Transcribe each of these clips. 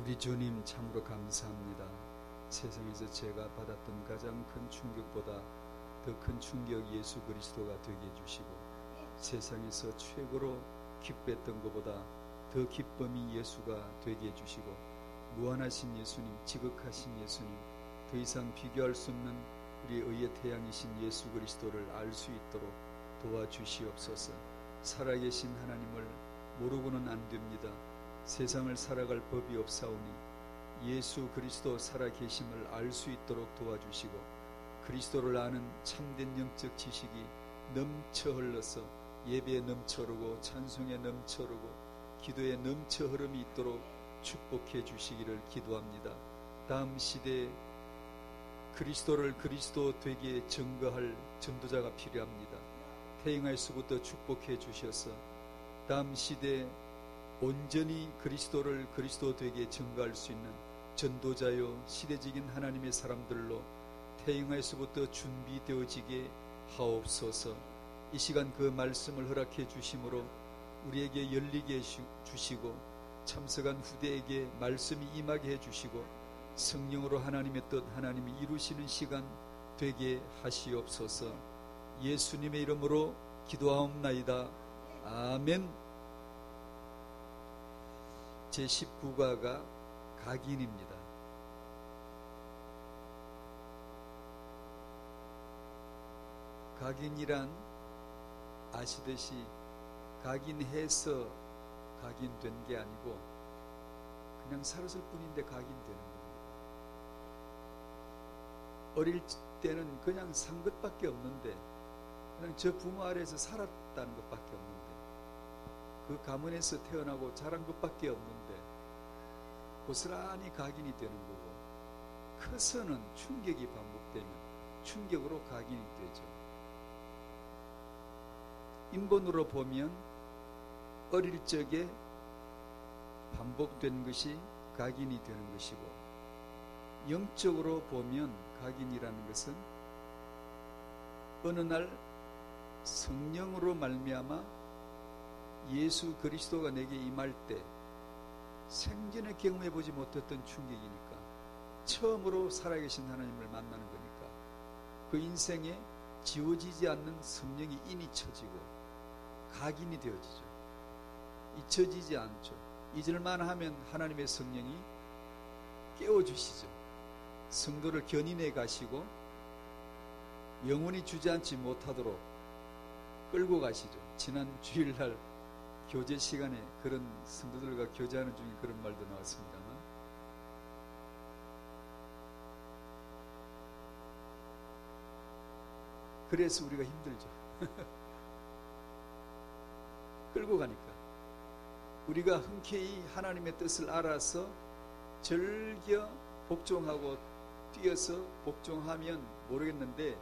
우리 주님 참으로 감사합니다. 세상에서 제가 받았던 가장 큰 충격보다 더 큰 충격 예수 그리스도가 되게 해주시고, 세상에서 최고로 기뻐했던 것보다 더 기쁨이 예수가 되게 해주시고, 무한하신 예수님, 지극하신 예수님, 더 이상 비교할 수 없는 우리 의의 태양이신 예수 그리스도를 알 수 있도록 도와주시옵소서. 살아계신 하나님을 모르고는 안 됩니다. 세상을 살아갈 법이 없사오니 예수 그리스도 살아계심을 알 수 있도록 도와주시고, 그리스도를 아는 참된 영적 지식이 넘쳐 흘러서 예배에 넘쳐 흐르고 찬송에 넘쳐 흐르고 기도에 넘쳐 흐름이 있도록 축복해 주시기를 기도합니다. 다음 시대에 그리스도를 그리스도 되게 증거할 전도자가 필요합니다. 태영할수부터 축복해 주셔서 다음 시대에 온전히 그리스도를 그리스도 되게 증거할 수 있는 전도자요 시대적인 하나님의 사람들로 태영할수부터 준비되어지게 하옵소서. 이 시간 그 말씀을 허락해 주심으로 우리에게 열리게 주시고 참석한 후대에게 말씀이 임하게 해주시고 성령으로 하나님의 뜻 하나님이 이루시는 시간 되게 하시옵소서. 예수님의 이름으로 기도하옵나이다. 아멘. 제19가가 각인입니다. 각인이란 아시듯이 각인해서 각인된 게 아니고 그냥 살았을 뿐인데 각인되는 겁니다. 어릴 때는 그냥 산 것밖에 없는데, 그냥 저 부모 아래에서 살았다는 것밖에 없는데, 그 가문에서 태어나고 자란 것밖에 없는데 고스란히 각인이 되는 거고, 커서는 충격이 반복되면 충격으로 각인이 되죠. 인본으로 보면 어릴 적에 반복된 것이 각인이 되는 것이고, 영적으로 보면 각인이라는 것은 어느 날 성령으로 말미암아 예수 그리스도가 내게 임할 때 생전에 경험해 보지 못했던 충격이니까, 처음으로 살아계신 하나님을 만나는 거니까 그 인생에 지워지지 않는 성령이 인이 쳐지고 각인이 되어지죠. 잊혀지지 않죠. 잊을만 하면 하나님의 성령이 깨워주시죠. 성도를 견인해 가시고 영원히 주저앉지 못하도록 끌고 가시죠. 지난 주일날 교제 시간에 그런 성도들과 교제하는 중에 그런 말도 나왔습니다만, 그래서 우리가 힘들죠. 끌고 가니까 우리가 흔쾌히 하나님의 뜻을 알아서 즐겨 복종하고 뛰어서 복종하면 모르겠는데,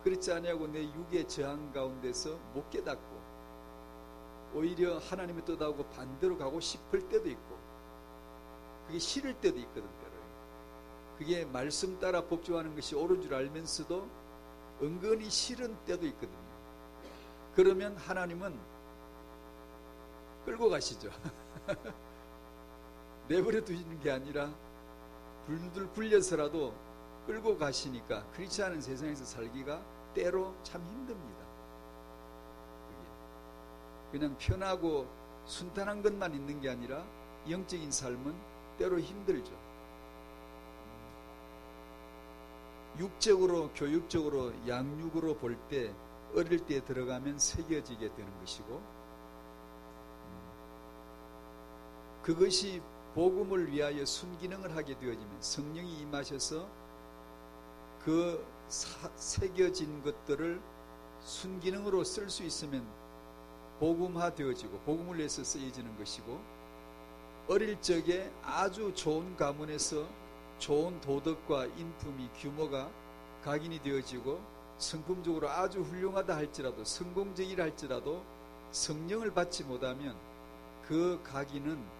그렇지 아니하고 내 육의 저항 가운데서 못 깨닫고 오히려 하나님의 뜻하고 반대로 가고 싶을 때도 있고, 그게 싫을 때도 있거든. 그게 말씀 따라 복종하는 것이 옳은 줄 알면서도 은근히 싫은 때도 있거든요. 그러면 하나님은 끌고 가시죠. 내버려 두시는 게 아니라 불들 굴려서라도 끌고 가시니까 그렇지 않은 세상에서 살기가 때로 참 힘듭니다. 그냥 편하고 순탄한 것만 있는 게 아니라 영적인 삶은 때로 힘들죠. 육적으로, 교육적으로, 양육으로 볼 때 어릴 때 들어가면 새겨지게 되는 것이고, 그것이 복음을 위하여 순기능을 하게 되어지면 성령이 임하셔서 그 새겨진 것들을 순기능으로 쓸 수 있으면 복음화 되어지고 복음을 위해서 쓰여지는 것이고, 어릴 적에 아주 좋은 가문에서 좋은 도덕과 인품이 규모가 각인이 되어지고 성품적으로 아주 훌륭하다 할지라도 성공적이라 할지라도 성령을 받지 못하면 그 각인은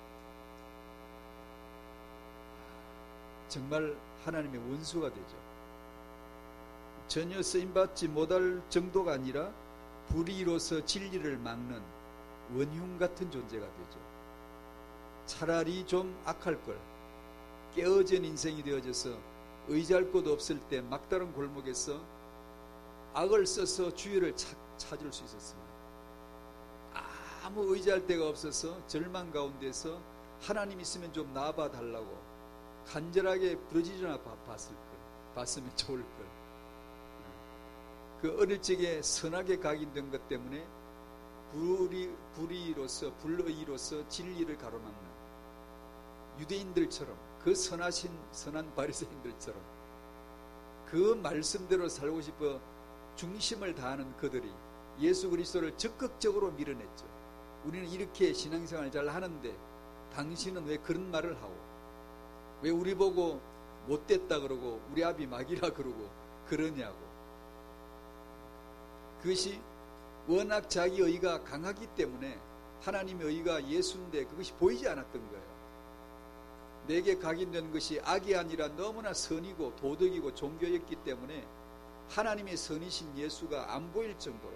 정말 하나님의 원수가 되죠. 전혀 쓰임받지 못할 정도가 아니라 불의로서 진리를 막는 원흉 같은 존재가 되죠. 차라리 좀 악할 걸, 깨어진 인생이 되어져서 의지할 곳 없을 때 막다른 골목에서 악을 써서 주의를 찾을 수 있었습니다. 아무 의지할 데가 없어서 절망 가운데서 하나님 있으면 좀 나아봐 달라고 간절하게 부르짖으나 봤으면 좋을 걸. 그 어릴 적에 선하게 각인된 것 때문에 불의로서 진리를 가로막는 유대인들처럼, 그 선한 바리새인들처럼 그 말씀대로 살고 싶어 중심을 다하는 그들이 예수 그리스도를 적극적으로 밀어냈죠. 우리는 이렇게 신앙생활 잘 하는데 당신은 왜 그런 말을 하고, 왜 우리 보고 못됐다 그러고 우리 아비 막이라 그러고 그러냐고. 그것이 워낙 자기 의가 강하기 때문에 하나님의 의가 예수인데 그것이 보이지 않았던 거예요. 내게 각인된 것이 악이 아니라 너무나 선이고 도덕이고 종교였기 때문에 하나님의 선이신 예수가 안 보일 정도로,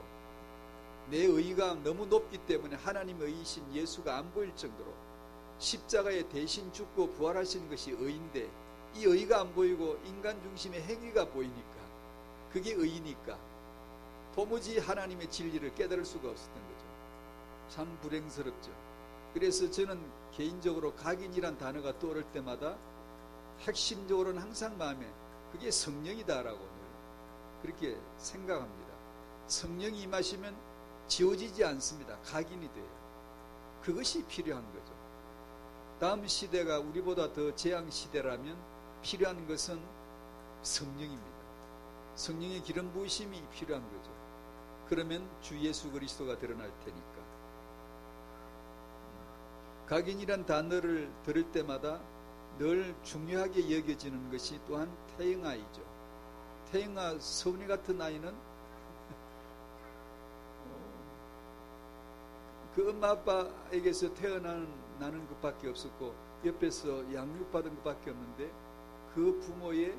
내 의가 너무 높기 때문에 하나님의 의이신 예수가 안 보일 정도로, 십자가에 대신 죽고 부활하신 것이 의인데 이 의가 안 보이고 인간 중심의 행위가 보이니까, 그게 의이니까 도무지 하나님의 진리를 깨달을 수가 없었던 거죠. 참 불행스럽죠. 그래서 저는 개인적으로 각인이란 단어가 떠오를 때마다 핵심적으로는 항상 마음에 그게 성령이다라고 그렇게 생각합니다. 성령이 임하시면 지워지지 않습니다. 각인이 돼요. 그것이 필요한 거죠. 다음 시대가 우리보다 더 재앙 시대라면 필요한 것은 성령입니다. 성령의 기름 부으심이 필요한 거죠. 그러면 주 예수 그리스도가 드러날 테니까. 각인이란 단어를 들을 때마다 늘 중요하게 여겨지는 것이 또한 태영아이죠. 태영아, 서운이 같은 아이는 그 엄마 아빠에게서 태어나는 것밖에 없었고 옆에서 양육받은 것밖에 없는데 그 부모의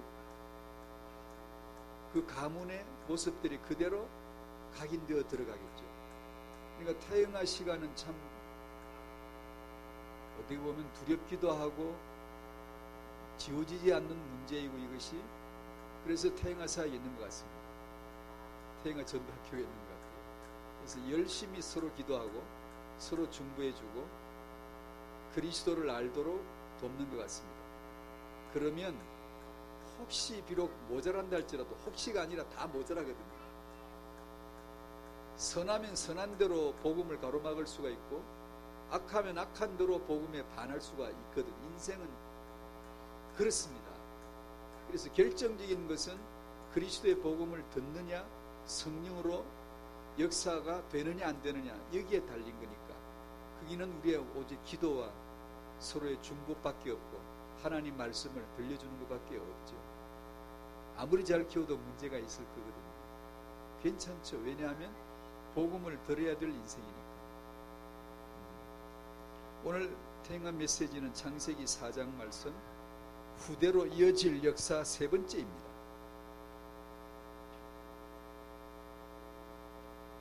그 가문의 모습들이 그대로 각인되어 들어가겠죠. 그러니까 태영아 시간은 참 어떻게 보면 두렵기도 하고 지워지지 않는 문제이고, 이것이 그래서 태영아 사이에 있는 것 같습니다. 태영아 전도학교에 있는 것 같아요. 그래서 열심히 서로 기도하고 서로 중보해주고 그리스도를 알도록 돕는 것 같습니다. 그러면 혹시 비록 모자란다 할지라도, 혹시가 아니라 다 모자라거든요. 선하면 선한 대로 복음을 가로막을 수가 있고, 악하면 악한 대로 복음에 반할 수가 있거든. 인생은 그렇습니다. 그래서 결정적인 것은 그리스도의 복음을 듣느냐, 성령으로 역사가 되느냐 안 되느냐, 여기에 달린 거니까. 거기는 우리의 오직 기도와 서로의 중보밖에 없고 하나님 말씀을 들려주는 것밖에 없죠. 아무리 잘 키워도 문제가 있을 거거든요. 괜찮죠. 왜냐하면 복음을 들어야 될 인생이니까. 오늘 태영아 메시지는 창세기 4장 말씀, 후대로 이어질 역사 세 번째입니다.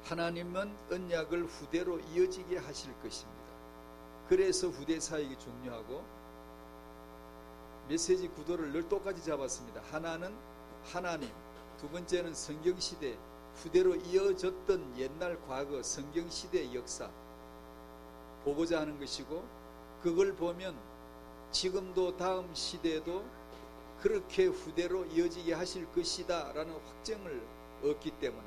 하나님은 언약을 후대로 이어지게 하실 것입니다. 그래서 후대 사역이 중요하고, 메시지 구도를 늘 똑같이 잡았습니다. 하나는 하나님, 두 번째는 성경시대, 후대로 이어졌던 옛날 과거 성경시대의 역사 보고자 하는 것이고, 그걸 보면 지금도 다음 시대에도 그렇게 후대로 이어지게 하실 것이다 라는 확정을 얻기 때문에,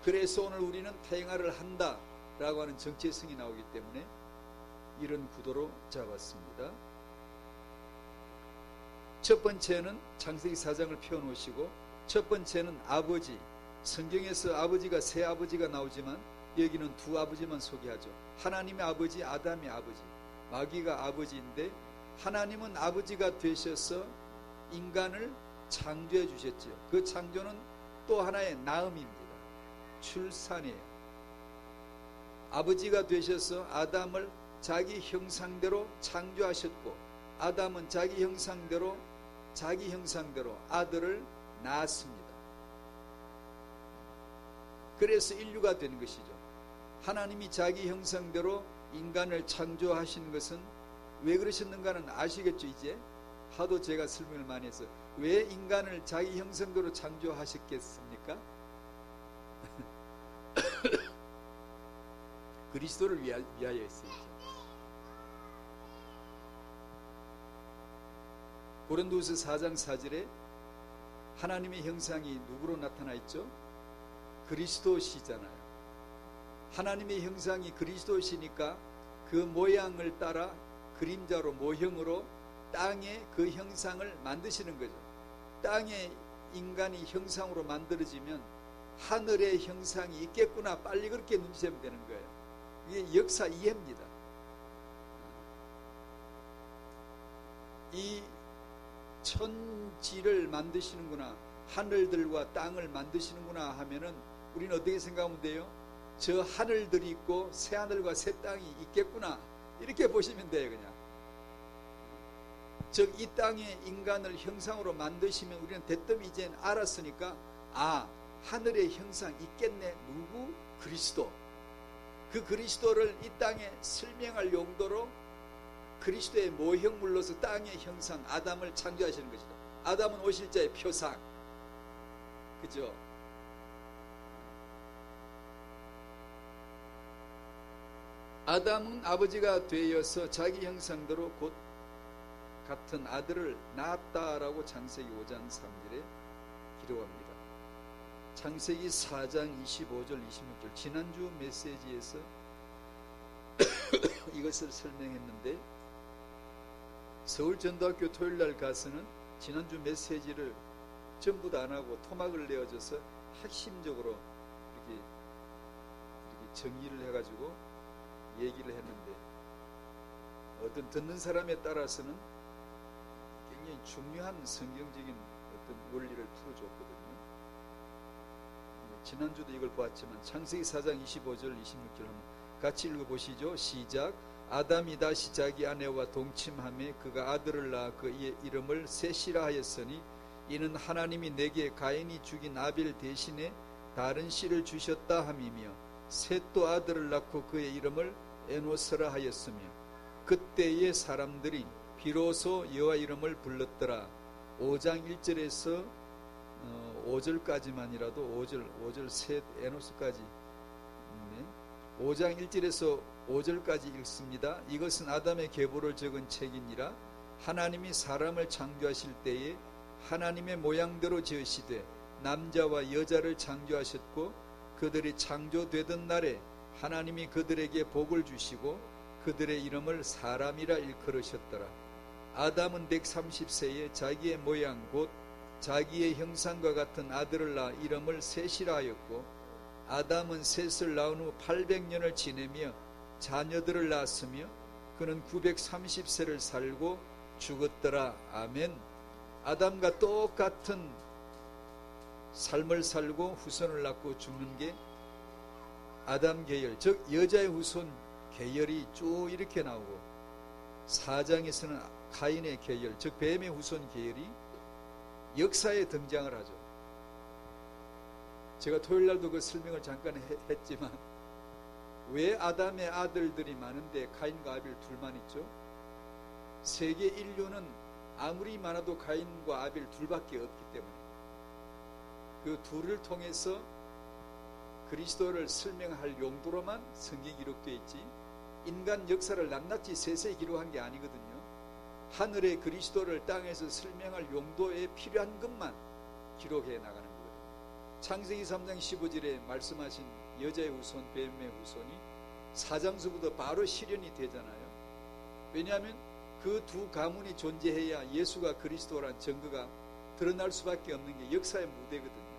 그래서 오늘 우리는 태영아를 한다 라고 하는 정체성이 나오기 때문에 이런 구도로 잡았습니다. 첫 번째는 창세기 4장을 펴놓으시고, 첫 번째는 아버지, 성경에서 아버지가 세 아버지가 나오지만 여기는 두 아버지만 소개하죠. 하나님의 아버지, 아담의 아버지, 마귀가 아버지인데, 하나님은 아버지가 되셔서 인간을 창조해 주셨죠. 그 창조는 또 하나의 낳음입니다. 출산이에요. 아버지가 되셔서 아담을 자기 형상대로 창조하셨고, 아담은 자기 형상대로 아들을 낳았습니다. 그래서 인류가 된 것이죠. 하나님이 자기 형상대로 인간을 창조하신 것은 왜 그러셨는가는 아시겠죠? 이제 하도 제가 설명을 많이 해서 왜 인간을 자기 형상대로 창조하셨겠습니까? 그리스도를 위하여였습니다. 고린도후서 4장 4절에 하나님의 형상이 누구로 나타나 있죠? 그리스도시잖아요. 하나님의 형상이 그리스도시니까 그 모양을 따라 그림자로 모형으로 땅에 그 형상을 만드시는 거죠. 땅에 인간이 형상으로 만들어지면 하늘의 형상이 있겠구나, 빨리 그렇게 눈치채면 되는 거예요. 이게 역사 이해입니다. 이 천지를 만드시는구나, 하늘들과 땅을 만드시는구나 하면은 우리는 어떻게 생각하면 돼요? 저 하늘들이 있고 새 하늘과 새 땅이 있겠구나, 이렇게 보시면 돼요. 그냥 즉 이 땅에 인간을 형상으로 만드시면 우리는 대뜸 이제 알았으니까, 아, 하늘의 형상 있겠네. 누구? 그리스도. 그 그리스도를 이 땅에 설명할 용도로 그리스도의 모형물로서 땅의 형상 아담을 창조하시는 것이죠. 아담은 오실 자의 표상, 그죠? 아담은 아버지가 되어서 자기 형상대로 곧 같은 아들을 낳았다라고 창세기 5장 3절에 기록합니다. 창세기 4장 25절 26절 지난주 메시지에서 이것을 설명했는데, 서울전도학교 토요일날 가서는 지난주 메시지를 전부 다 안 하고 토막을 내어줘서 핵심적으로 이렇게 정의를 해가지고 얘기를 했는데, 어떤 듣는 사람에 따라서는 굉장히 중요한 성경적인 어떤 원리를 풀어줬거든요. 지난주도 이걸 보았지만 창세기 4장 25절 26절 한번 같이 읽어보시죠. 시작. 아담이 다시 자기 아내와 동침하며 그가 아들을 낳아 그의 이름을 셋이라 하였으니 이는 하나님이 내게 가인이 죽인 아벨 대신에 다른 씨를 주셨다 함이며, 셋도 아들을 낳고 그의 이름을 에노스라 하였으며, 그때의 사람들이 비로소 여호와 이름을 불렀더라. 5장 1절에서 5절까지만이라도 5절 셋 에노스까지 5장 1절에서 5절까지 읽습니다. 이것은 아담의 계보를 적은 책이니라. 하나님이 사람을 창조하실 때에 하나님의 모양대로 지으시되 남자와 여자를 창조하셨고, 그들이 창조되던 날에 하나님이 그들에게 복을 주시고 그들의 이름을 사람이라 일컬으셨더라. 아담은 130세에 자기의 모양 곧 자기의 형상과 같은 아들을 낳아 이름을 셋이라 하였고, 아담은 셋을 낳은 후 800년을 지내며 자녀들을 낳았으며 그는 930세를 살고 죽었더라. 아멘. 아담과 똑같은 삶을 살고 후손을 낳고 죽는 게 아담 계열, 즉 여자의 후손 계열이 쭉 이렇게 나오고, 4장에서는 가인의 계열, 즉 뱀의 후손 계열이 역사에 등장을 하죠. 제가 토요일날도 그 설명을 잠깐 했지만, 왜 아담의 아들들이 많은데 가인과 아벨 둘만 있죠? 세계 인류는 아무리 많아도 가인과 아벨 둘밖에 없기 때문에 그 둘을 통해서 그리스도를 설명할 용도로만 성경이 기록되어 있지, 인간 역사를 낱낱이 세세히 기록한 게 아니거든요. 하늘의 그리스도를 땅에서 설명할 용도에 필요한 것만 기록해 나가는 거거든요. 창세기 3장 15절에 말씀하신 여자의 후손, 뱀의 후손이 4장서부터 바로 실현이 되잖아요. 왜냐하면 그 두 가문이 존재해야 예수가 그리스도란 증거가 드러날 수밖에 없는 게 역사의 무대거든요.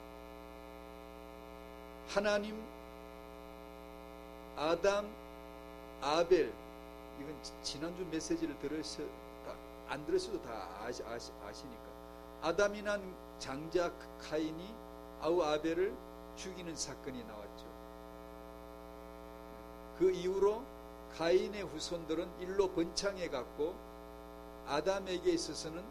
하나님, 아담, 아벨, 이건 지난주 메시지를 안 들으셔도 다 아시니까. 아담이 난 장자 가인이 아벨을 죽이는 사건이 나왔죠. 그 이후로 가인의 후손들은 일로 번창해 갔고, 아담에게 있어서는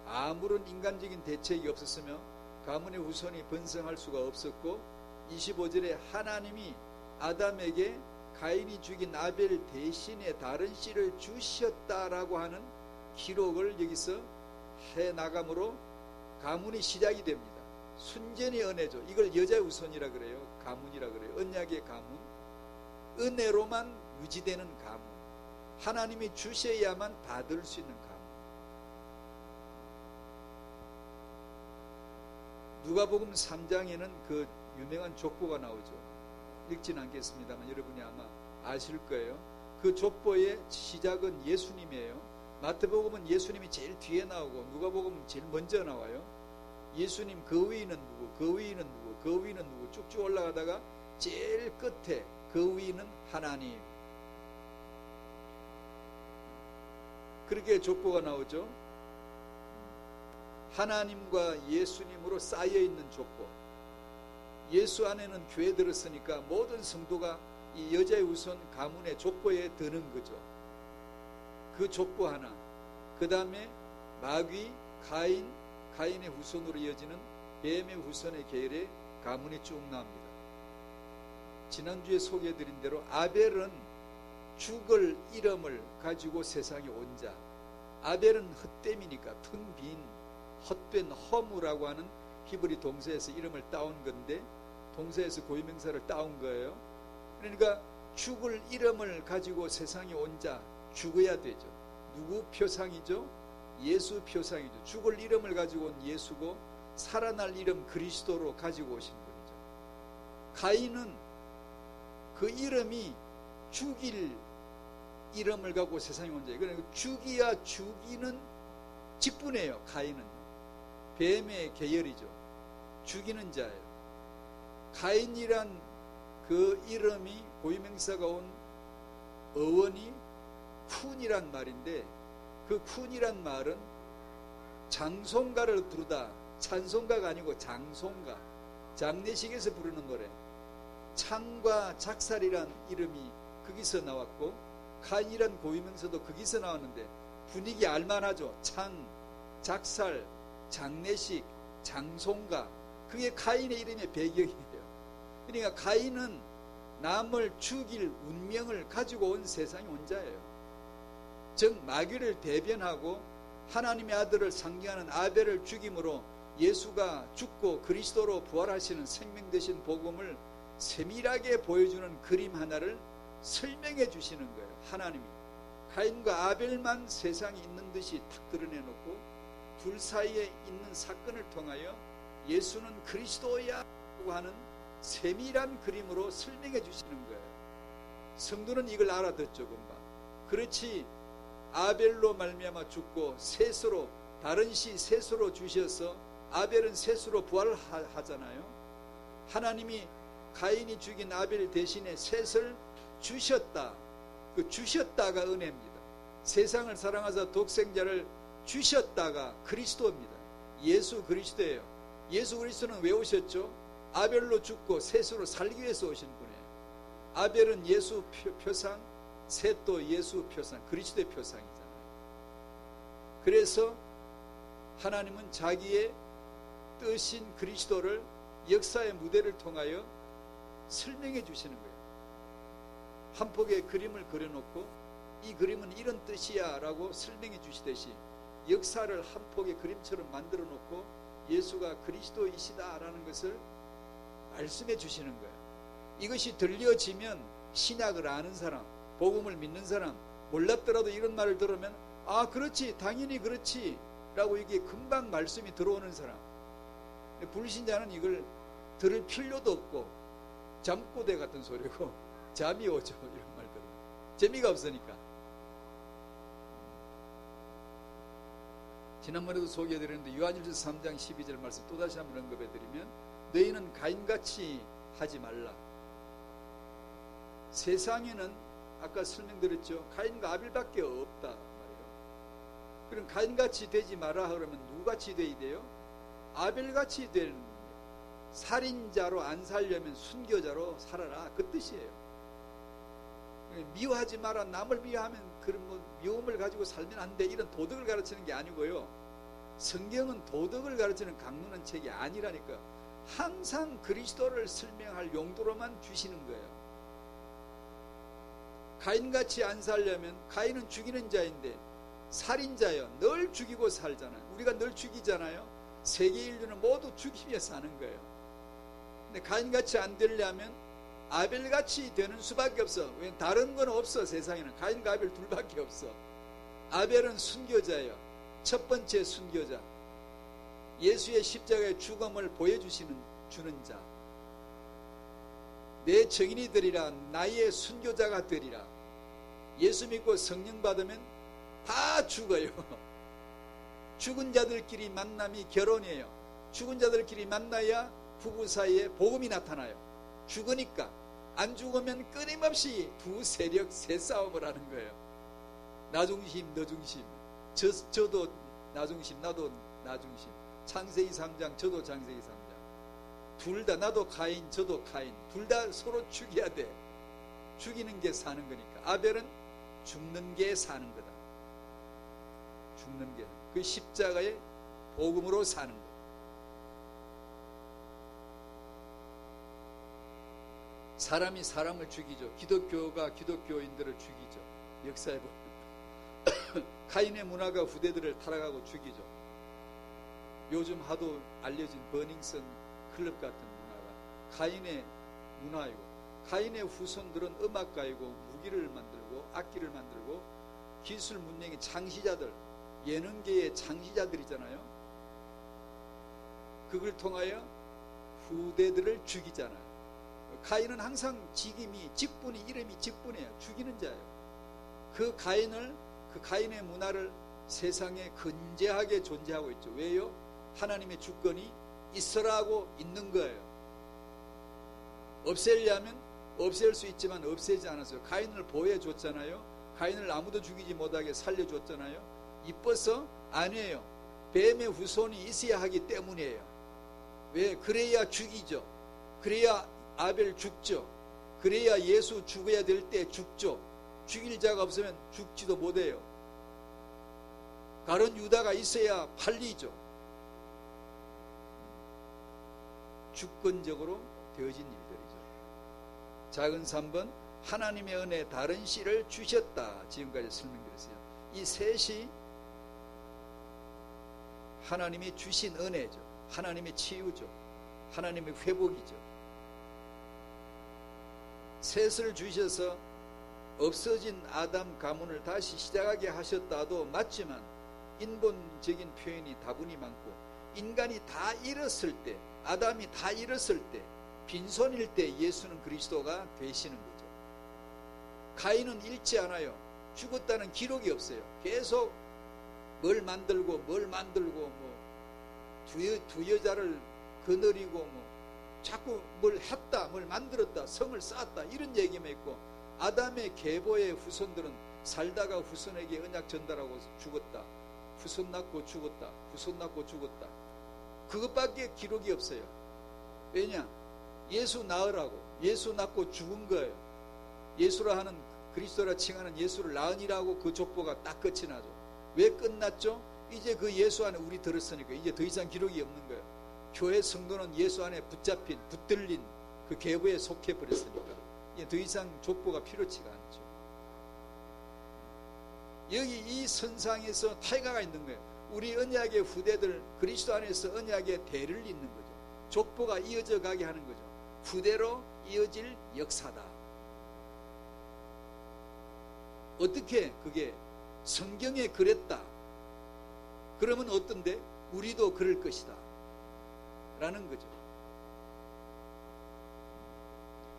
아무런 인간적인 대책이 없었으며 가문의 후손이 번성할 수가 없었고, 25절에 하나님이 아담에게 가인이 죽인 아벨 대신에 다른 씨를 주셨다라고 하는 기록을 여기서 해 나감으로 가문이 시작이 됩니다. 순전히 은혜죠. 이걸 여자의 우선이라 그래요. 가문이라 그래요. 언약의 가문. 은혜로만 유지되는 가문. 하나님이 주셔야만 받을 수 있는 가문. 누가복음 3장에는 그 유명한 족보가 나오죠. 읽지는 않겠습니다만 여러분이 아마 아실 거예요. 그 족보의 시작은 예수님이에요. 마태복음은 예수님이 제일 뒤에 나오고 누가복음은 제일 먼저 나와요. 예수님 그 위는 누구, 그 위는 누구, 그 위는 누구 쭉쭉 올라가다가 제일 끝에 그 위는 하나님. 그렇게 족보가 나오죠. 하나님과 예수님으로 쌓여있는 족보. 예수 안에는 교회 들었으니까 모든 성도가 이 여자의 우선 가문의 족보에 드는 거죠. 그 족보 하나. 그 다음에 마귀, 가인, 가인의 후손으로 이어지는 뱀의 후손의 계열의 가문이 쭉 나옵니다. 지난주에 소개해드린 대로 아벨은 죽을 이름을 가지고 세상에 온 자. 아벨은 헛됨이니까 텅 빈 헛된 허무라고 하는 히브리 동사에서 이름을 따온 건데 동사에서 고유명사를 따온 거예요. 그러니까 죽을 이름을 가지고 세상에 온 자, 죽어야 되죠. 누구 표상이죠? 예수 표상이죠. 죽을 이름을 가지고 온 예수고 살아날 이름 그리스도로 가지고 오신 분이죠. 가인은 그 이름이 죽일 이름을 갖고 세상에 온 자예요. 그러니까 죽이야 죽이는 직분이에요. 가인은 뱀의 계열이죠. 죽이는 자예요. 가인이란 그 이름이 고유명사가 온 어원이 쿤이란 말인데 그 쿤이란 말은 장송가를 부르다. 찬송가가 아니고 장송가. 장례식에서 부르는 노래. 창과 작살이란 이름이 거기서 나왔고 가인이란 고유명사도 거기서 나왔는데 분위기 알만하죠. 창, 작살, 장례식, 장송가. 그게 가인의 이름의 배경이에요. 그러니까 가인은 남을 죽일 운명을 가지고 온 세상에 온 자예요. 즉 마귀를 대변하고 하나님의 아들을 상징하는 아벨을 죽임으로 예수가 죽고 그리스도로 부활하시는 생명 되신 복음을 세밀하게 보여주는 그림 하나를 설명해 주시는 거예요. 하나님이 가인과 아벨만 세상에 있는 듯이 탁 드러내놓고 둘 사이에 있는 사건을 통하여 예수는 그리스도야 라고 하는 세밀한 그림으로 설명해 주시는 거예요. 성도는 이걸 알아듣죠. 금방. 그렇지 아벨로 말미암아 죽고 셋으로 다른 시 셋으로 주셔서 아벨은 셋으로 부활을 하잖아요. 하나님이 가인이 죽인 아벨 대신에 셋을 주셨다. 그 주셨다가 은혜입니다. 세상을 사랑하사 독생자를 주셨다가 그리스도입니다. 예수 그리스도예요. 예수 그리스도는 왜 오셨죠? 아벨로 죽고 셋으로 살기 위해서 오신 분이에요. 아벨은 예수 표상, 셋도 예수 표상, 그리스도의 표상이잖아요. 그래서 하나님은 자기의 뜻인 그리스도를 역사의 무대를 통하여 설명해 주시는 거예요. 한 폭의 그림을 그려놓고 이 그림은 이런 뜻이야 라고 설명해 주시듯이 역사를 한 폭의 그림처럼 만들어 놓고 예수가 그리스도이시다 라는 것을 말씀해 주시는 거예요. 이것이 들려지면 신약을 아는 사람, 복음을 믿는 사람, 몰랐더라도 이런 말을 들으면 아 그렇지 당연히 그렇지 라고 이게 금방 말씀이 들어오는 사람. 불신자는 이걸 들을 필요도 없고 잠꼬대 같은 소리고 잠이 오죠. 이런 말 들으면 재미가 없으니까. 지난번에도 소개해드렸는데 요한일서 3장 12절 말씀 또다시 한번 언급해드리면 너희는 가인같이 하지 말라. 세상에는 아까 설명드렸죠. 가인과 아벨밖에 없다 말이에요. 그럼 가인같이 되지 마라 그러면 누구같이 돼야 돼요? 아벨같이 되는 거예요. 살인자로 안 살려면 순교자로 살아라 그 뜻이에요. 미워하지 마라. 남을 미워하면 그런 미움을 가지고 살면 안 돼. 이런 도덕을 가르치는 게 아니고요. 성경은 도덕을 가르치는 강론한 책이 아니라니까. 항상 그리스도를 설명할 용도로만 주시는 거예요. 가인같이 안 살려면 가인은 죽이는 자인데 살인자예요. 늘 죽이고 살잖아요. 우리가 늘 죽이잖아요. 세계 인류는 모두 죽이며 사는 거예요. 근데 가인같이 안 되려면 아벨같이 되는 수밖에 없어. 왜? 다른 건 없어. 세상에는 가인과 아벨 둘밖에 없어. 아벨은 순교자예요. 첫 번째 순교자. 예수의 십자가의 죽음을 주는 자. 내 증인이 되리라. 나의 순교자가 되리라. 예수 믿고 성령 받으면 다 죽어요. 죽은 자들끼리 만남이 결혼이에요. 죽은 자들끼리 만나야 부부 사이에 복음이 나타나요. 죽으니까. 안 죽으면 끊임없이 두 세력 세 싸움을 하는 거예요. 나 중심 너 중심. 저도 나 중심 나도 나 중심. 창세기 3장 저도 창세기 3장. 둘 다 나도 가인 저도 가인. 둘 다 서로 죽여야 돼. 죽이는 게 사는 거니까. 아벨은 죽는 게 사는 거다. 죽는 게. 그 십자가의 복음으로 사는 거. 사람이 사람을 죽이죠. 기독교가 기독교인들을 죽이죠. 역사에 보면 가인의 문화가 후대들을 타락하고 죽이죠. 요즘 하도 알려진 버닝썬 클럽 같은 문화가 가인의 문화이고, 가인의 후손들은 음악가이고 무기를 만들고 악기를 만들고 기술 문명의 창시자들, 예능계의 창시자들이잖아요. 그걸 통하여 후대들을 죽이잖아요. 가인은 항상 직분이 이름이 직분이에요. 죽이는 자예요. 그 가인의 문화를 세상에 근재하게 존재하고 있죠. 왜요? 하나님의 주권이 있으라고 있는 거예요. 없애려면 없앨 수 있지만 없애지 않았어요. 가인을 보호해줬잖아요. 가인을 아무도 죽이지 못하게 살려줬잖아요. 이뻐서? 아니에요. 뱀의 후손이 있어야 하기 때문이에요. 왜? 그래야 죽이죠. 그래야 아벨 죽죠. 그래야 예수 죽어야 될 때 죽죠. 죽일 자가 없으면 죽지도 못해요. 가룟 유다가 있어야 팔리죠. 주권적으로 되어진 일들이죠. 작은 3번, 하나님의 은혜 다른 씨를 주셨다. 지금까지 설명드렸어요. 이 셋이 하나님이 주신 은혜죠. 하나님의 치유죠. 하나님의 회복이죠. 셋을 주셔서 없어진 아담 가문을 다시 시작하게 하셨다도 맞지만, 인본적인 표현이 다분히 많고, 인간이 다 잃었을 때, 아담이 다 잃었을 때, 빈손일 때 예수는 그리스도가 되시는 거죠. 가인은 잃지 않아요. 죽었다는 기록이 없어요. 계속 뭘 만들고 두 여자를 거느리고 자꾸 뭘 했다, 뭘 만들었다, 성을 쌓았다, 이런 얘기만 있고, 아담의 계보의 후손들은 살다가 후손에게 언약 전달하고 죽었다, 후손 낳고 죽었다, 후손 낳고 죽었다, 그것밖에 기록이 없어요. 왜냐? 예수 낳으라고, 예수 낳고 죽은 거예요. 예수라 하는, 그리스도라 칭하는 예수를 낳으니라고 그 족보가 딱 끝이 나죠. 왜 끝났죠? 이제 그 예수 안에 우리 들었으니까 이제 더 이상 기록이 없는 거예요. 교회 성도는 예수 안에 붙들린 그 계보에 속해 버렸으니까 이제 더 이상 족보가 필요치가 않죠. 여기 이 선상에서 타이가가 있는 거예요. 우리 언약의 후대들, 그리스도 안에서 언약의 대를 잇는 거죠. 족보가 이어져 가게 하는 거죠. 후대로 이어질 역사다. 어떻게 그게 성경에 그랬다. 그러면 어떤데? 우리도 그럴 것이다 라는 거죠.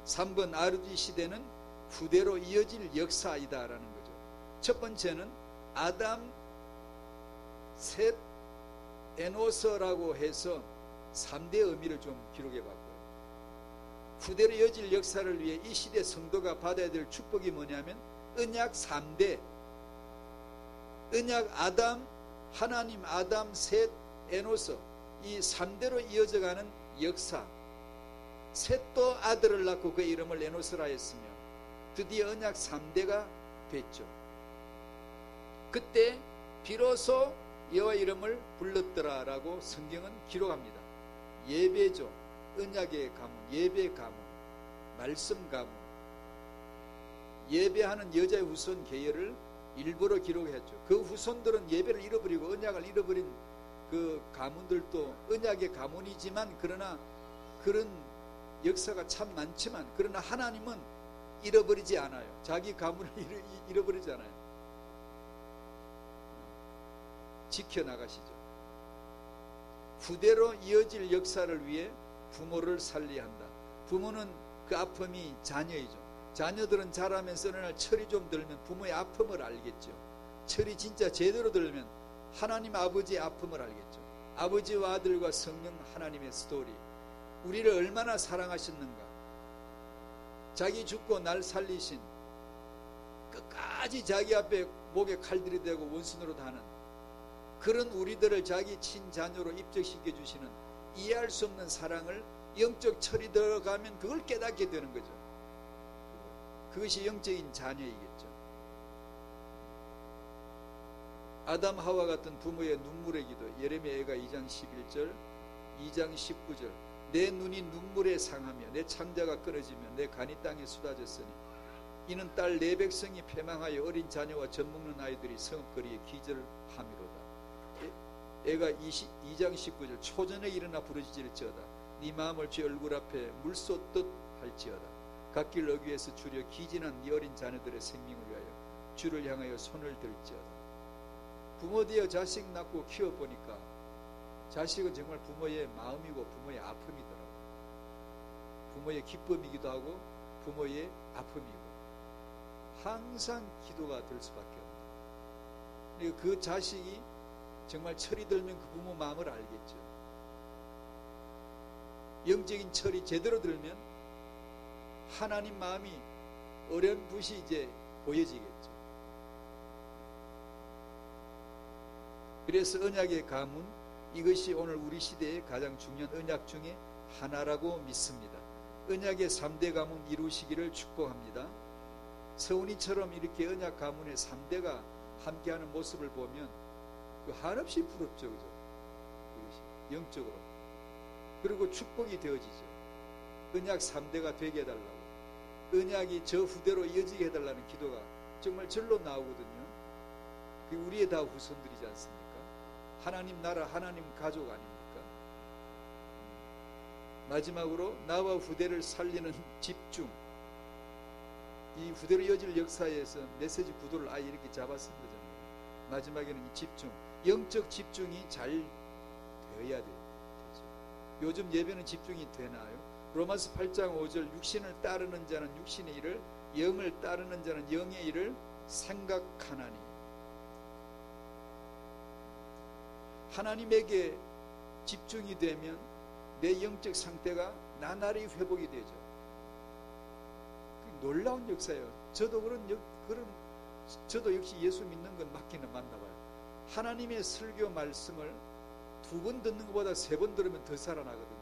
3번, RD 시대는 후대로 이어질 역사이다 라는 거죠. 첫 번째는 아담, 셋, 에노서라고 해서 3대 의미를 좀 기록해 봤고요. 후대로 이어질 역사를 위해 이 시대 성도가 받아야 될 축복이 뭐냐면 언약 3대, 언약 아담, 하나님, 아담, 셋, 에노서, 이 3대로 이어져가는 역사. 셋도 아들을 낳고 그 이름을 에노스라 했으며 드디어 언약 3대가 됐죠. 그때 비로소 여호와 이름을 불렀더라 라고 성경은 기록합니다. 예배죠. 언약의 가문, 예배 가문, 말씀 가문. 예배하는 여자의 우선 계열을 일부러 기록했죠. 그 후손들은 예배를 잃어버리고 언약을 잃어버린 그 가문들도 언약의 가문이지만 그러나 그런 역사가 참 많지만 그러나 하나님은 잃어버리지 않아요. 자기 가문을 잃어버리지 않아요. 지켜나가시죠. 후대로 이어질 역사를 위해 부모를 살려야 한다. 부모는 그 아픔이 자녀이죠. 자녀들은 자라면서 어느 날 철이 좀 들면 부모의 아픔을 알겠죠. 철이 진짜 제대로 들면 하나님 아버지의 아픔을 알겠죠. 아버지와 아들과 성령 하나님의 스토리. 우리를 얼마나 사랑하셨는가. 자기 죽고 날 살리신, 끝까지 자기 앞에 목에 칼 들이대고 원수노로 하는 그런 우리들을 자기 친자녀로 입적시켜 주시는 이해할 수 없는 사랑을 영적 철이 들어가면 그걸 깨닫게 되는 거죠. 그것이 영적인 자녀이겠죠. 아담 하와 같은 부모의 눈물의 기도. 예레미야가 2장 11절 2장 19절 내 눈이 눈물에 상하며 내 창자가 끊어지며 내 간이 땅에 쏟아졌으니 이는 딸 내 백성이 패망하여 어린 자녀와 젖먹는 아이들이 성읍거리에 기절함이로다. 애가 2장 19절 초전에 일어나 부르짖을지어다. 네 마음을 주 얼굴 앞에 물 쏟듯 할지어다. 갓길 어귀에서 주려 기진한 네 어린 자녀들의 생명을 위하여 주를 향하여 손을 들지어다. 부모 되어 자식 낳고 키워보니까 자식은 정말 부모의 마음이고 부모의 아픔이더라고요. 부모의 기쁨이기도 하고 부모의 아픔이고 항상 기도가 될 수밖에 없다. 그리고 그 자식이 정말 철이 들면 그 부모 마음을 알겠죠. 영적인 철이 제대로 들면 하나님 마음이 어렴풋이 이제 보여지겠죠. 그래서 언약의 가문, 이것이 오늘 우리 시대의 가장 중요한 언약 중에 하나라고 믿습니다. 언약의 3대 가문 이루시기를 축복합니다. 서훈이처럼 이렇게 언약 가문의 3대가 함께하는 모습을 보면 그 한없이 부럽죠. 그죠? 그것이 영적으로. 그리고 축복이 되어지죠. 언약 3대가 되게 해달라고. 언약이 저 후대로 이어지게 해달라는 기도가 정말 절로 나오거든요. 그게 우리의 다 후손들이지 않습니까? 하나님 나라, 하나님 가족 아닙니까? 마지막으로 나와 후대를 살리는 집중. 이 후대로 이어질 역사에서 메시지 구도를 아예 이렇게 잡았습니다. 마지막에는 이 집중, 영적 집중이 잘 되어야 돼요. 요즘 예배는 집중이 되나요? 로마서 8장 5절 육신을 따르는 자는 육신의 일을, 영을 따르는 자는 영의 일을 생각하나니. 하나님에게 집중이 되면 내 영적 상태가 나날이 회복이 되죠. 놀라운 역사예요. 저도 저도 역시 예수 믿는 건 맞기는 맞나 봐요. 하나님의 설교 말씀을 2번 듣는 것보다 3번 들으면 더 살아나거든요.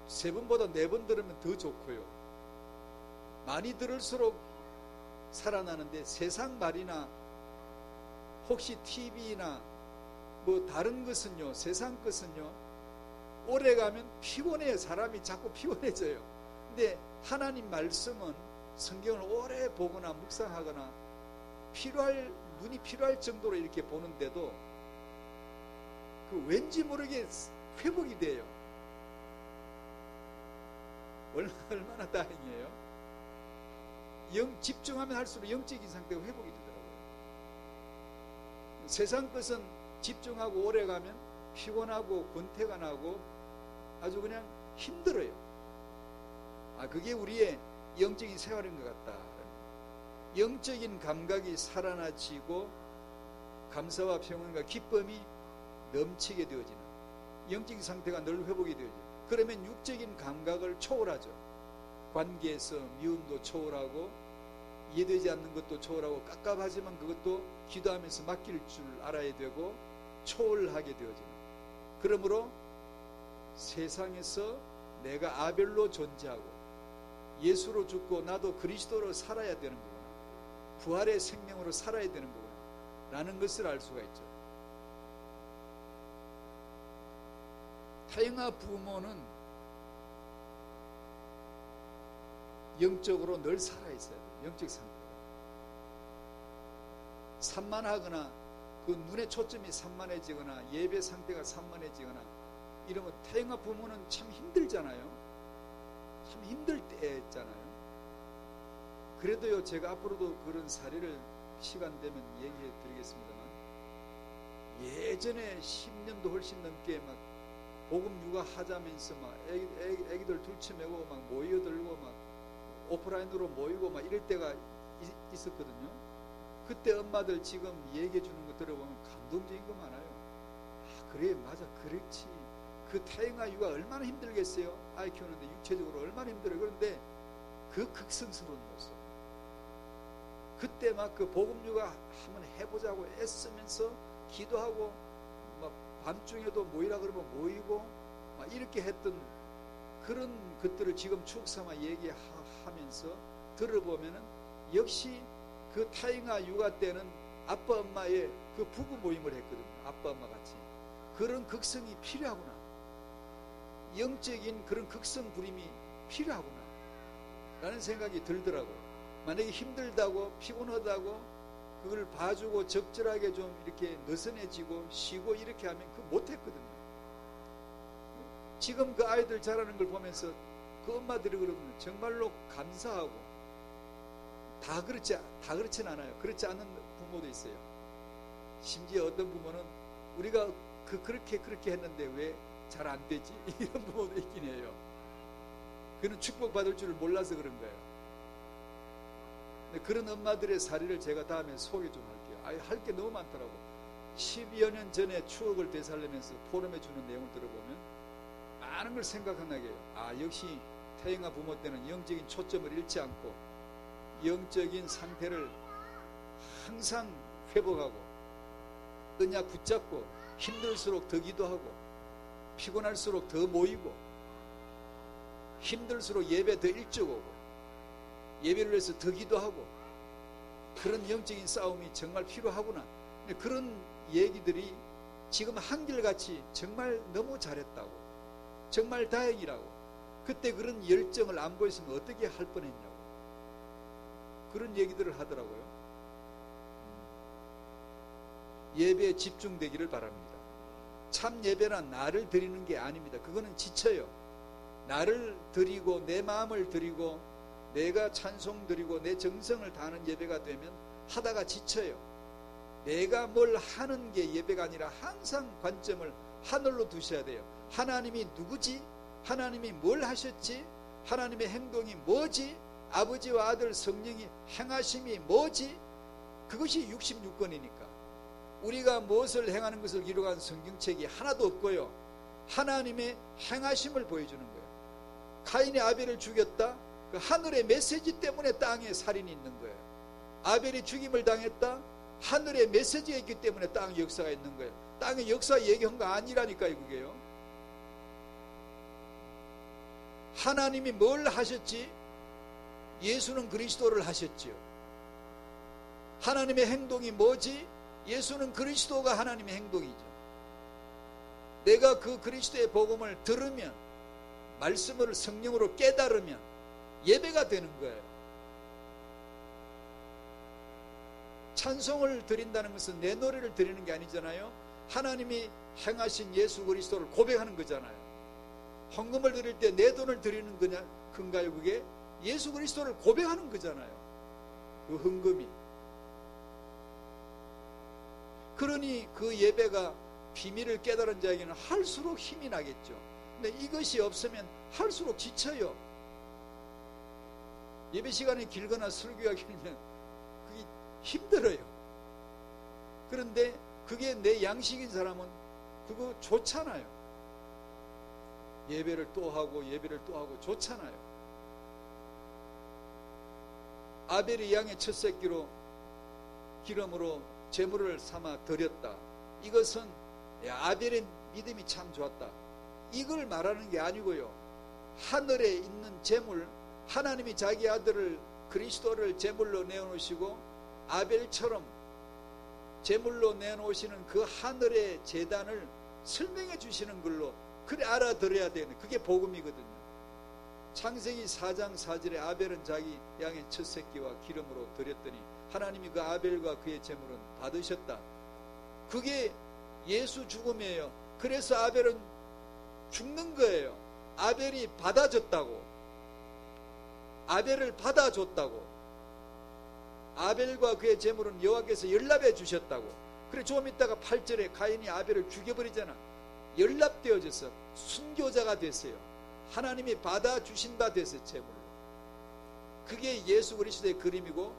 3번보다 4번 들으면 더 좋고요. 많이 들을수록 살아나는데 세상 말이나 혹시 TV나 뭐 다른 것은요, 세상 것은요, 오래 가면 피곤해요. 사람이 자꾸 피곤해져요. 근데 하나님 말씀은 성경을 오래 보거나 묵상하거나 눈이 필요할 정도로 이렇게 보는데도 그 왠지 모르게 회복이 돼요. 얼마나 다행이에요. 집중하면 할수록 영적인 상태가 회복이 되더라고요. 세상 것은 집중하고 오래 가면 피곤하고 권태가 나고 아주 그냥 힘들어요. 그게 우리의 영적인 생활인 것 같다. 영적인 감각이 살아나지고 감사와 평안과 기쁨이 넘치게 되어지는 영적인 상태가 늘 회복이 되어져요. 그러면 육적인 감각을 초월하죠. 관계에서 미움도 초월하고 이해되지 않는 것도 초월하고 깝깝하지만 그것도 기도하면서 맡길 줄 알아야 되고 초월하게 되어지는. 그러므로 세상에서 내가 아벨로 존재하고 예수로 죽고 나도 그리스도로 살아야 되는 거구나. 부활의 생명으로 살아야 되는 거구나. 라는 것을 알 수가 있죠. 타영아 부모는 영적으로 늘 살아있어야 돼요. 영적 상태가. 산만하거나 그 눈의 초점이 산만해지거나 예배 상태가 산만해지거나 이러면 태영아 부모는 참 힘들잖아요. 참 힘들 때 있잖아요. 그래도요, 제가 앞으로도 그런 사례를 시간 되면 얘기해 드리겠습니다만, 예전에 10년도 훨씬 넘게 막 복음 육아 하자면서 막 애기들 둘째매고 막 모여들고 막 오프라인으로 모이고 막 이럴 때가 있었거든요. 그때 엄마들 지금 얘기해 주는 거 들어보면 감동적인 거 많아요. 아, 그래, 맞아, 그렇지. 그 태영아 육아 얼마나 힘들겠어요. 아이 키우는데 육체적으로 얼마나 힘들어요. 그런데 그 극성스러운 모습, 그때 막 그 복음 육아 한번 해보자고 애쓰면서 기도하고 막 밤중에도 모이라 그러면 모이고 막 이렇게 했던 그런 것들을 지금 추억 삼아 얘기하면서 들어보면은 역시 그 태영아 육아 때는 아빠 엄마의 그 부부 모임을 했거든요. 아빠 엄마 같이. 그런 극성이 필요하구나. 영적인 그런 극성 부림이 필요하구나 라는 생각이 들더라고요. 만약에 힘들다고 피곤하다고 그걸 봐주고 적절하게 좀 이렇게 느슨해지고 쉬고 이렇게 하면 그거 못했거든요. 지금 그 아이들 자라는 걸 보면서 그 엄마들이 그러면 정말로 감사하고, 다 그렇진 않아요. 그렇지 않은 부모도 있어요. 심지어 어떤 부모는 우리가 그렇게 했는데 왜 잘 안 되지? 이런 부모도 있긴 해요. 그는 축복받을 줄 몰라서 그런 거예요. 그런 엄마들의 사례를 제가 다음에 소개 좀 할게요. 할 게 너무 많더라고. 12여 년 전에 추억을 되살리면서 포럼해 주는 내용을 들어보면 많은 걸 생각하게 해요. 아, 역시 태영아 부모 때는 영적인 초점을 잃지 않고 영적인 상태를 항상 회복하고 언약 붙잡고 힘들수록 더 기도하고 피곤할수록 더 모이고 힘들수록 예배 더 일찍 오고 예배를 위해서 더 기도하고 그런 영적인 싸움이 정말 필요하구나. 그런 얘기들이 지금 한결같이 정말 너무 잘했다고, 정말 다행이라고, 그때 그런 열정을 안 보였으면 어떻게 할 뻔했냐고 그런 얘기들을 하더라고요. 예배에 집중되기를 바랍니다. 참 예배란 나를 드리는 게 아닙니다. 그거는 지쳐요. 나를 드리고 내 마음을 드리고 내가 찬송 드리고 내 정성을 다하는 예배가 되면 하다가 지쳐요. 내가 뭘 하는 게 예배가 아니라 항상 관점을 하늘로 두셔야 돼요. 하나님이 누구지? 하나님이 뭘 하셨지? 하나님의 행동이 뭐지? 아버지와 아들 성령이 행하심이 뭐지? 그것이 66권이니까 우리가 무엇을 행하는 것을 기록한 성경책이 하나도 없고요. 하나님의 행하심을 보여주는 거예요. 가인이 아벨을 죽였다? 그 하늘의 메시지 때문에 땅에 살인이 있는 거예요. 아벨이 죽임을 당했다? 하늘의 메시지가 있기 때문에 땅의 역사가 있는 거예요. 땅의 역사 얘기한 거 아니라니까요. 그게요. 하나님이 뭘 하셨지? 예수는 그리스도를 하셨지요. 하나님의 행동이 뭐지? 예수는 그리스도가 하나님의 행동이죠. 내가 그 그리스도의 복음을 들으면, 말씀을 성령으로 깨달으면 예배가 되는 거예요. 찬송을 드린다는 것은 내 노래를 드리는 게 아니잖아요. 하나님이 행하신 예수 그리스도를 고백하는 거잖아요. 헌금을 드릴 때 내 돈을 드리는 건가요? 그게 예수 그리스도를 고백하는 거잖아요. 그 헌금이. 그러니 그 예배가 비밀을 깨달은 자에게는 할수록 힘이 나겠죠. 근데 이것이 없으면 할수록 지쳐요. 예배 시간이 길거나 설교가 길면 그게 힘들어요. 그런데 그게 내 양식인 사람은 그거 좋잖아요. 예배를 또 하고 예배를 또 하고 좋잖아요. 아벨이 양의 첫 새끼로 기름으로 제물을 삼아 드렸다. 이것은 아벨의 믿음이 참 좋았다. 이걸 말하는 게 아니고요. 하늘에 있는 제물, 하나님이 자기 아들을 그리스도를 제물로 내어놓으시고 아벨처럼 제물로 내놓으시는 그 하늘의 제단을 설명해 주시는 걸로 그래 알아들어야 되는 그게 복음이거든요. 창세기 4장 4절에 아벨은 자기 양의 첫 새끼와 기름으로 드렸더니 하나님이 그 아벨과 그의 제물은 받으셨다. 그게 예수 죽음이에요. 그래서 아벨은 죽는 거예요. 아벨이 받아줬다고. 아벨을 받아줬다고. 아벨과 그의 제물은 여호와께서 연락해 주셨다고. 그래 좀 있다가 8절에 가인이 아벨을 죽여버리잖아. 연락되어져서 순교자가 됐어요. 하나님이 받아주신 바 됐어요. 제물로. 그게 예수 그리스도의 그림이고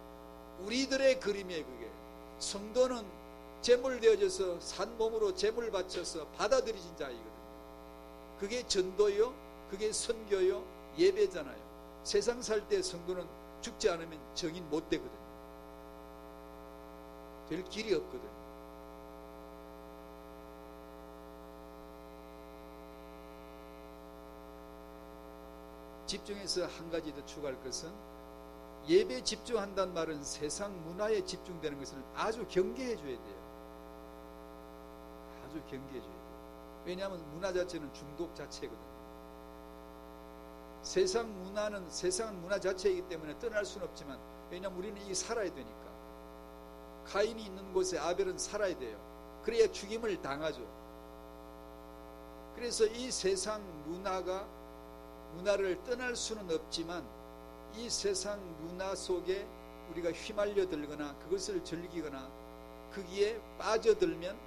우리들의 그림이에요. 그게 성도는 제물 되어져서 산 몸으로 제물 바쳐서 받아들이신 자이거든요. 그게 전도요, 그게 선교요, 예배잖아요. 세상 살 때 성도는 죽지 않으면 정인 못 되거든요. 될 길이 없거든요. 집중해서 한 가지 더 추가할 것은, 예배에 집중한다는 말은 세상 문화에 집중되는 것을 아주 경계해 줘야 돼요. 아주 경계해 줘야 돼요. 왜냐하면 문화 자체는 중독 자체거든요. 세상은 문화 자체이기 때문에 떠날 수는 없지만, 왜냐하면 우리는 이 살아야 되니까. 가인이 있는 곳에 아벨은 살아야 돼요. 그래야 죽임을 당하죠. 그래서 이 세상 문화를 떠날 수는 없지만, 이 세상 문화 속에 우리가 휘말려 들거나 그것을 즐기거나 거기에 빠져들면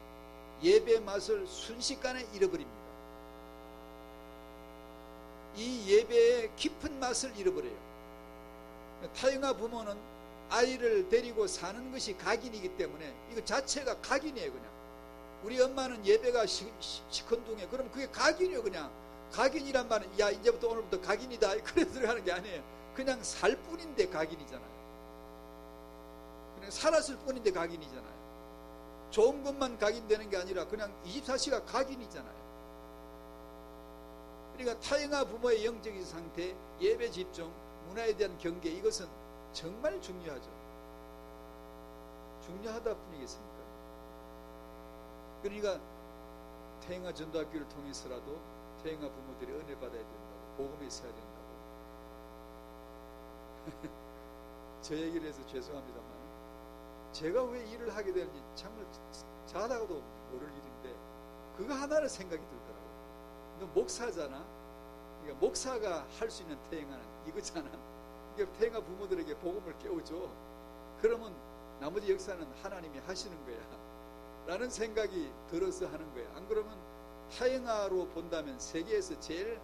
예배 맛을 순식간에 잃어버립니다. 이 예배의 깊은 맛을 잃어버려요. 타영아 부모는 아이를 데리고 사는 것이 각인이기 때문에 이거 자체가 각인이에요. 그냥 우리 엄마는 예배가 시큰둥해. 그럼 그게 각인이에요. 그냥 각인이란 말은 야 이제부터 오늘부터 각인이다 그래서 들어가는 게 아니에요. 그냥 살 뿐인데 각인이잖아요. 그냥 살았을 뿐인데 각인이잖아요. 좋은 것만 각인되는 게 아니라 그냥 24시가 각인이잖아요. 그러니까 타영아 부모의 영적인 상태, 예배 집중, 문화에 대한 경계, 이것은 정말 중요하죠. 중요하다 뿐이겠습니까? 그러니까 태영아 전도학교를 통해서라도 태영아 부모들이 은혜 받아야 된다고, 복음에 있어야 된다고. 저 얘기를 해서 죄송합니다만, 제가 왜 일을 하게 되는지 정말 자다가도 모를 일인데 그거 하나를 생각이 들더라고요. 너 목사잖아. 그러니까 목사가 할 수 있는 태영아는 이거잖아. 그러니까 태영아 부모들에게 복음을 깨워줘. 그러면 나머지 역사는 하나님이 하시는 거야 라는 생각이 들어서 하는 거야. 안 그러면 태영아로 본다면 세계에서 제일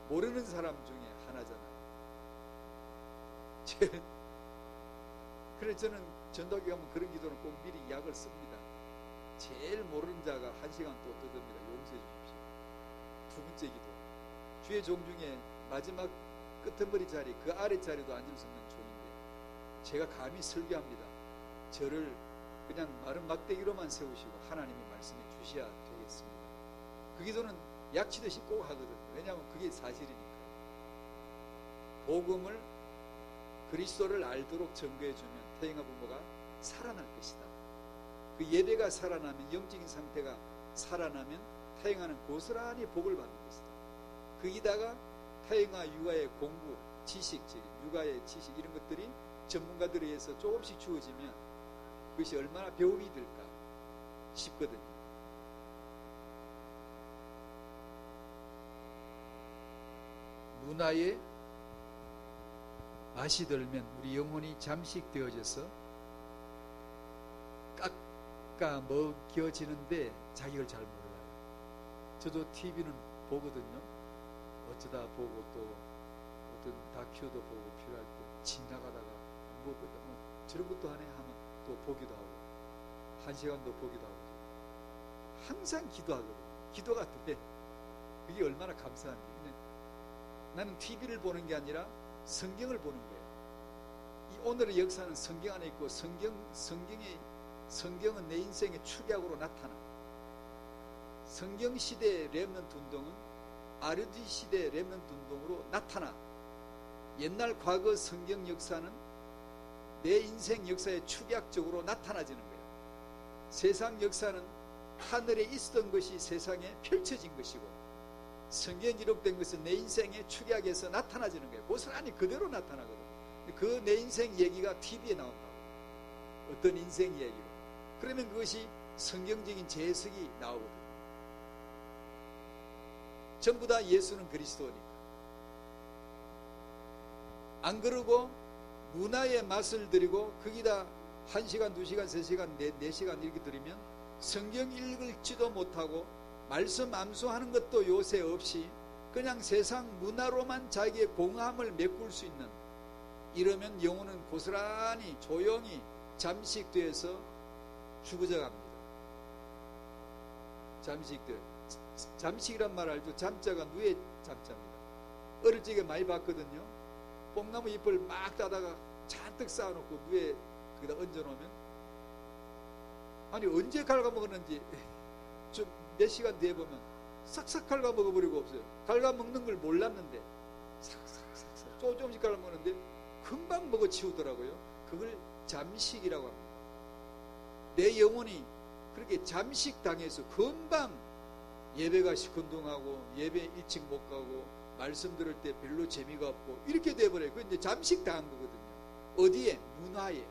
모르는 사람 중에 하나잖아요. 그래서 저는 전도기 가면 그런 기도는 꼭 미리 약을 씁니다. 제일 모르는 자가 1시간 또 떠듭니다. 용서해 주십시오. 두 번째 기도, 주의 종 중에 마지막 끄트머리 자리, 그 아래 자리도 앉을 수 있는 종인데 제가 감히 설교합니다. 저를 그냥 마른 막대기로만 세우시고 하나님이 말씀해 주셔야 되겠습니다. 그 기도는 약치듯이 꼭 하거든요. 왜냐하면 그게 사실이니까. 복음을, 그리스도를 알도록 증거해주면 태영아 부모가 살아날 것이다. 그 예배가 살아나면, 영적인 상태가 살아나면 태영아는 고스란히 복을 받는 것이다. 거기다가 태영아 육아의 공부, 지식, 육아의 지식, 이런 것들이 전문가들에 의해서 조금씩 주어지면 그것이 얼마나 배움이 될까 싶거든요. 문화에 맛이 들면 우리 영혼이 잠식되어져서 깎아 먹여지는데 자기를 잘 몰라요. 저도 TV는 보거든요. 어쩌다 보고 또 어떤 다큐도 보고 필요할 때 지나가다가 뭐 저런 것도 하네 하면 또 보기도 하고 1시간도 보기도 하고 항상 기도하거든요. 기도가 돼. 그게 얼마나 감사한지. 나는 TV를 보는 게 아니라 성경을 보는 거예요. 이 오늘의 역사는 성경 안에 있고 성경은 내 인생의 축약으로 나타나. 성경 시대의 렘넌트 운동은 RD 시대의 렘넌트 운동으로 나타나. 옛날 과거 성경 역사는 내 인생 역사의 축약적으로 나타나지는 거예요. 세상 역사는 하늘에 있었던 것이 세상에 펼쳐진 것이고, 성경에 기록된 것은 내 인생의 축약에서 나타나지는 거예요. 고스란히 그대로 나타나거든요. 그 내 인생 얘기가 TV에 나온다고. 어떤 인생 얘기로. 그러면 그것이 성경적인 재해석이 나오거든요. 전부 다 예수는 그리스도니까. 안 그러고 문화의 맛을 들이고 거기다 1시간, 2시간, 3시간, 4시간 이렇게 들으면 성경 읽을지도 못하고 말씀 암수하는 것도 요새 없이 그냥 세상 문화로만 자기의 공함을 메꿀 수 있는, 이러면 영혼은 고스란히 조용히 잠식돼서 죽어져 갑니다. 잠식이란 말 알죠? 잠자가 누에 잠자입니다. 어릴 적에 많이 봤거든요. 뽕나무 잎을 막 따다가 잔뜩 쌓아놓고 누에 거기다 얹어놓으면, 아니 언제 갉아먹었는지 좀 몇 시간 뒤에 보면 싹싹 갉아먹어버리고 없어요. 갉아먹는 걸 몰랐는데 싹싹싹싹 조금씩 갉아먹는데 금방 먹어치우더라고요. 그걸 잠식이라고 합니다. 내 영혼이 그렇게 잠식당해서 금방 예배가 시큰둥하고 예배 일찍 못 가고 말씀 들을 때 별로 재미가 없고 이렇게 돼버려요. 그건 이제 잠식당한 거거든요. 어디에? 문화에.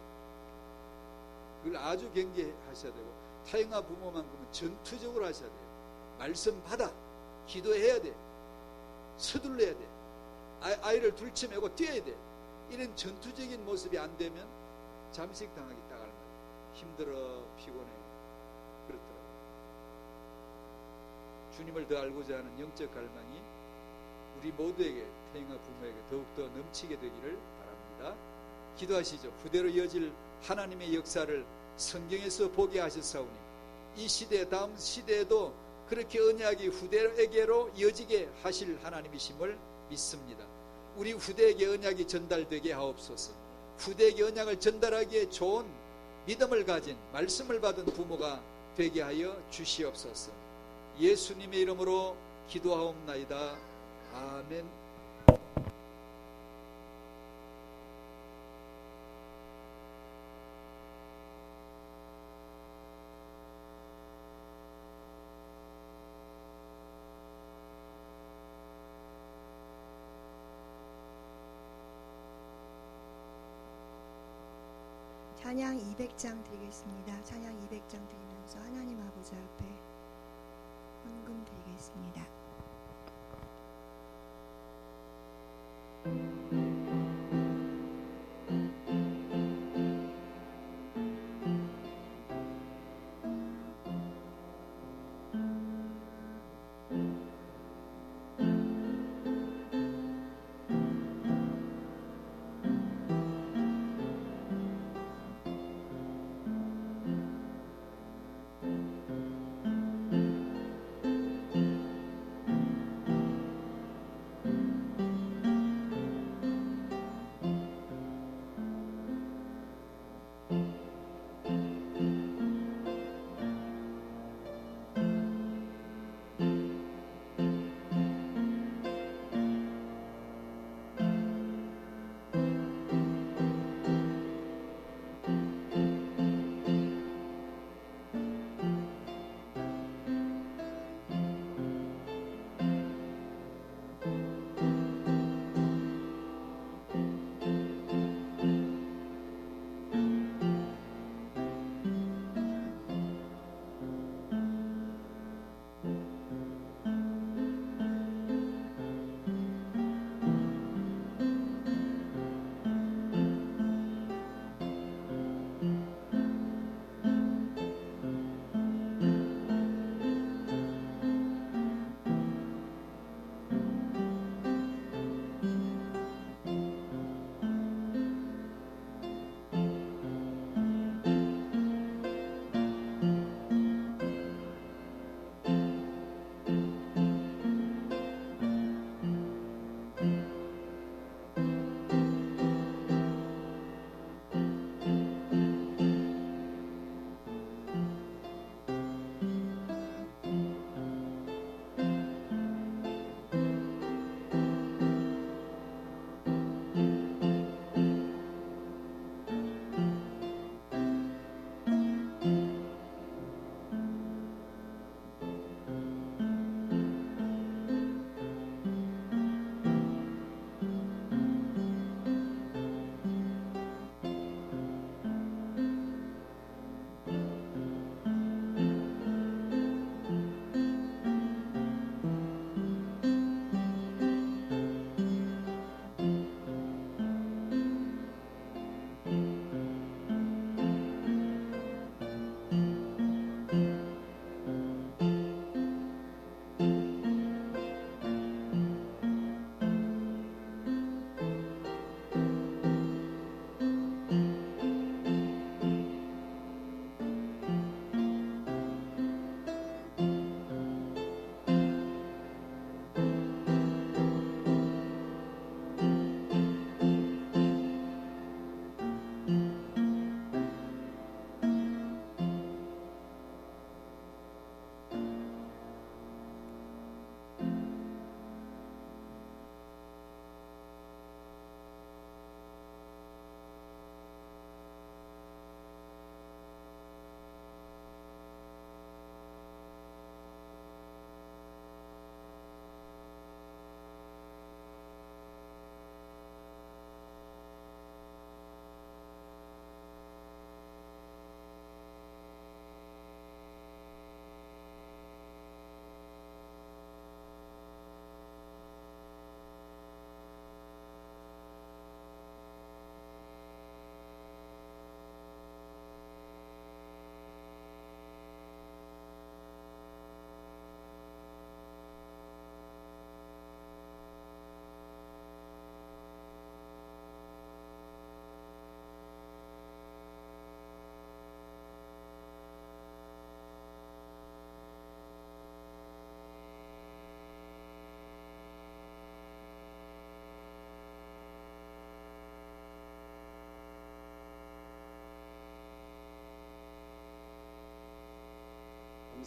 그걸 아주 경계하셔야 되고, 타영아 부모만큼은 전투적으로 하셔야 돼요. 말씀 받아 기도해야 돼. 서둘러야 돼. 아이를 둘쳐매고 뛰어야 돼. 이런 전투적인 모습이 안 되면 잠식당하기 딱 알아요. 힘들어, 피곤해. 그렇더라고요. 주님을 더 알고자 하는 영적 갈망이 우리 모두에게, 태영아 부모에게 더욱더 넘치게 되기를 바랍니다. 기도하시죠. 후대로 이어질 하나님의 역사를 성경에서 보게 하셨사오니 이 시대, 다음 시대에도 그렇게 언약이 후대에게로 이어지게 하실 하나님이심을 믿습니다. 우리 후대에게 언약이 전달되게 하옵소서. 후대에게 언약을 전달하기에 좋은 믿음을 가진, 말씀을 받은 부모가 되게 하여 주시옵소서. 예수님의 이름으로 기도하옵나이다. 아멘. 찬양 200장 드리겠습니다. 찬양 200장 드리면서 하나님 아버지 앞에 헌금 드리겠습니다.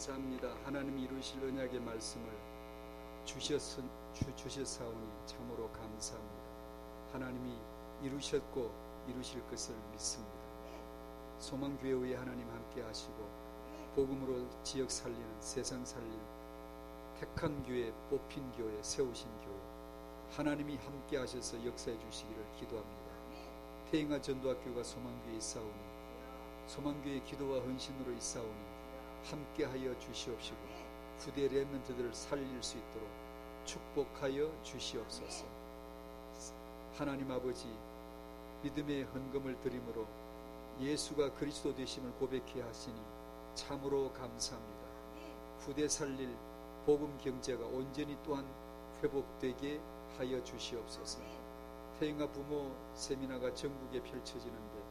감사합니다. 하나님이 이루실 언약의 말씀을 주셨사오니 참으로 감사합니다. 하나님이 이루셨고 이루실 것을 믿습니다. 소망교회의 하나님 함께 하시고 복음으로 지역 살리는, 세상 살리는 택한 교회, 뽑힌 교회, 세우신 교회 하나님이 함께 하셔서 역사해 주시기를 기도합니다. 태영아 전도학교가 소망교회에 있사오니 소망교회의 기도와 헌신으로 있사오니 함께하여 주시옵시고 후대 렘넌트들을 살릴 수 있도록 축복하여 주시옵소서. 하나님 아버지, 믿음의 헌금을 드림으로 예수가 그리스도 되심을 고백해 하시니 참으로 감사합니다. 후대 살릴 복음 경제가 온전히 또한 회복되게 하여 주시옵소서. 태영아 부모 세미나가 전국에 펼쳐지는데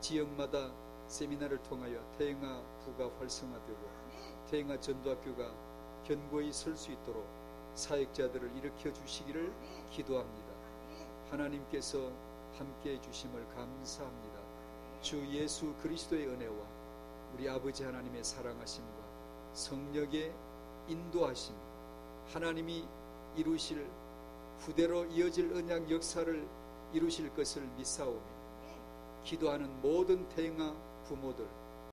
지역마다 세미나를 통하여 태영아 부가 활성화되고 태영아 전도학교가 견고히 설 수 있도록 사역자들을 일으켜 주시기를 기도합니다. 하나님께서 함께해 주심을 감사합니다. 주 예수 그리스도의 은혜와 우리 아버지 하나님의 사랑하심과 성령의 인도하심, 하나님이 이루실 후대로 이어질 언약 역사를 이루실 것을 믿사오며 기도하는 모든 태영아 부모들,